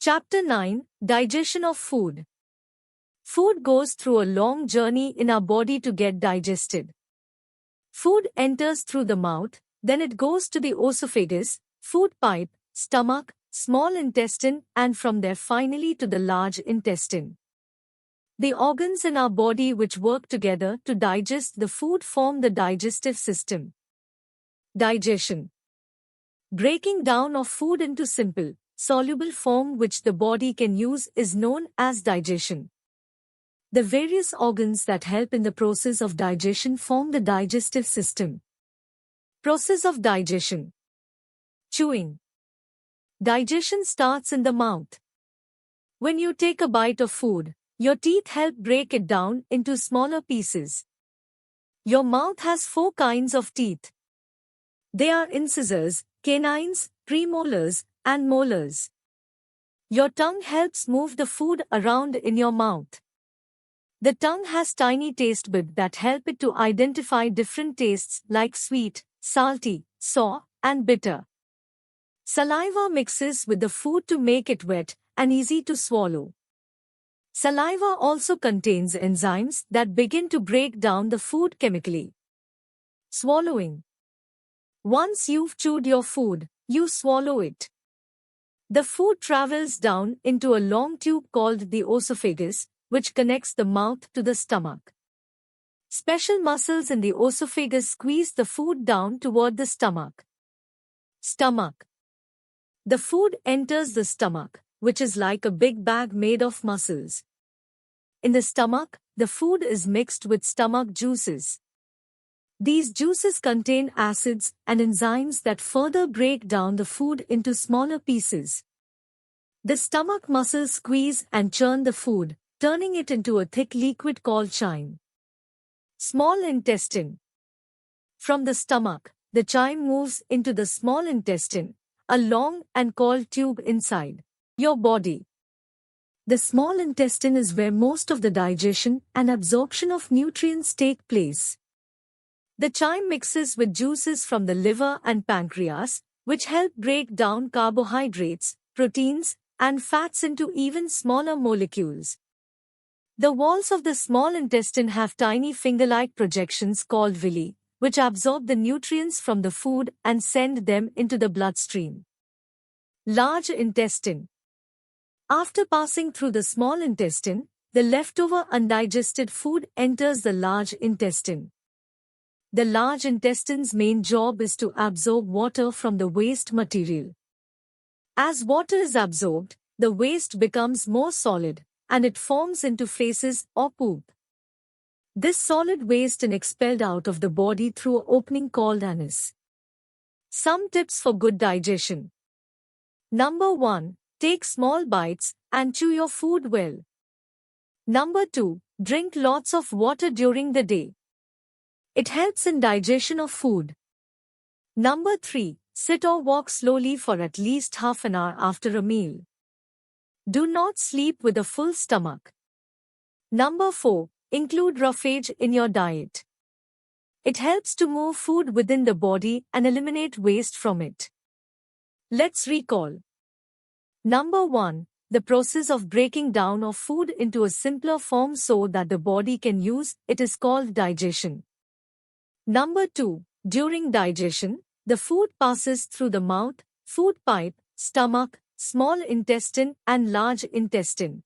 Chapter 9: Digestion of Food. Food goes through a long journey in our body to get digested. Food enters through the mouth, then it goes to the esophagus, food pipe, stomach, small intestine, and from there finally to the large intestine. The organs in our body which work together to digest the food form the digestive system. Digestion. Breaking down of food into simple, soluble form which the body can use is known as digestion. The various organs that help in the process of digestion form the digestive system. Process of digestion. Chewing. Digestion starts in the mouth. When you take a bite of food, your teeth help break it down into smaller pieces. Your mouth has 4 kinds of teeth. They are incisors, canines, premolars, and molars. Your tongue helps move the food around in your mouth. The tongue has tiny taste buds that help it to identify different tastes like sweet, salty, sour, and bitter. Saliva mixes with the food to make it wet and easy to swallow. Saliva also contains enzymes that begin to break down the food chemically. Swallowing. Once you've chewed your food, you swallow it. The food travels down into a long tube called the esophagus, which connects the mouth to the stomach. Special muscles in the esophagus squeeze the food down toward the stomach. Stomach. The food enters the stomach, which is like a big bag made of muscles. In the stomach, the food is mixed with stomach juices. These juices contain acids and enzymes that further break down the food into smaller pieces. The stomach muscles squeeze and churn the food, turning it into a thick liquid called chyme. Small intestine. From the stomach, the chyme moves into the small intestine, a long and cold tube inside your body. The small intestine is where most of the digestion and absorption of nutrients take place. The chyme mixes with juices from the liver and pancreas, which help break down carbohydrates, proteins, and fats into even smaller molecules. The walls of the small intestine have tiny finger-like projections called villi, which absorb the nutrients from the food and send them into the bloodstream. Large intestine. After passing through the small intestine, the leftover undigested food enters the large intestine. The large intestine's main job is to absorb water from the waste material. As water is absorbed, the waste becomes more solid, and it forms into feces or poop. This solid waste is expelled out of the body through an opening called anus. Some tips for good digestion. Number 1. Take small bites and chew your food well. Number 2. Drink lots of water during the day. It helps in digestion of food. Number 3. Sit or walk slowly for at least half an hour after a meal. Do not sleep with a full stomach. Number 4. Include roughage in your diet. It helps to move food within the body and eliminate waste from it. Let's recall. Number 1. The process of breaking down of food into a simpler form so that the body can use it is called digestion. Number 2. During digestion, the food passes through the mouth, food pipe, stomach, small intestine and large intestine.